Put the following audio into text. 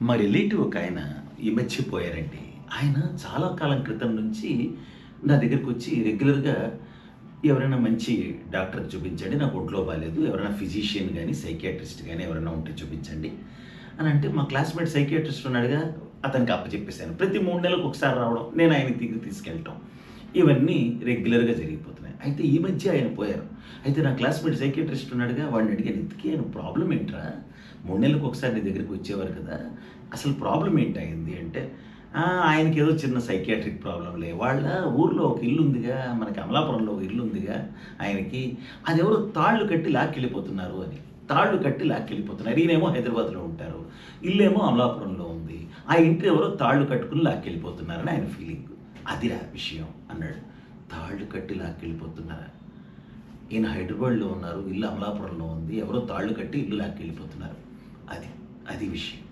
మా రిలేటివ్ ఒక ఆయన ఈ మధ్య పోయారండి. ఆయన చాలా కాలం క్రితం నుంచి నా దగ్గరికొచ్చి రెగ్యులర్‌గా ఎవరైనా మంచి డాక్టర్‌కి చూపించండి. నాకు ఒంట్లో బాలేదు. ఎవరైనా ఫిజిషియన్ గాని, సైకియాట్రిస్ట్ గాని ఎవరైనా ఉంటే చూపించండి అని అంటే మా క్లాస్‌మేట్ సైకియాట్రిస్ట్ ఉన్నాడుగా అతనికి అప్పజెప్పేసాను. ప్రతి 3 నెలలకు ఒకసారి రావడం, నేను ఆయనకి తీసుకెళ్ళటం. ఇవన్నీ రెగ్యులర్‌గా జరిగిపోతున్నాయి. అయితే ఈ మధ్య ఆయన పోయారు. అయితే నా క్లాస్‌మేట్ సైకియాట్రిస్ట్ ఉన్నాడుగా వాడిని అడిగాను, "ఇంతకీ ఆయన ప్రాబ్లమ్ ఏంట్రా? 3 నెలలకు ఒకసారి నీ దగ్గరికి వచ్చేవారు కదా! అసలు ప్రాబ్లమ్ ఏంటి ఆయనది?" అంటే ఆయనకేదో చిన్న సైకియాట్రిక్ ప్రాబ్లమ్‌లే. వాళ్ళ ఊర్లో ఒక ఇల్లుందిగా, మనకి అమలాపురంలో ఒక ఇల్లుందిగా ఆయనకి. అదెవరో తాళ్ళు కట్టి లాక్కెళ్ళిపోతున్నారు అని. తాళ్ళు కట్టి లాక్కెళ్ళిపోతున్నారు. ఈయనేమో హైదరాబాద్‌లో ఉంటారు. ఇల్లేమో అమలాపురంలో ఉంది. ఆ ఇంట్లో ఎవరో తాళ్ళు కట్టుకొని లాక్కెళ్ళిపోతున్నారని ఆయన ఫీలింగు. "అదిరా విషయం" అన్నాడు. తాళ్ళు కట్టి లాక్కెళ్ళిపోతున్నారా? ఈయన హైదరాబాద్‌లో ఉన్నారు. ఇల్లు అమలాపురంలో ఉంది. ఎవరో తాళ్ళు కట్టి ఇల్లు లాక్కెళ్ళిపోతున్నారు. అది. అది విషయం.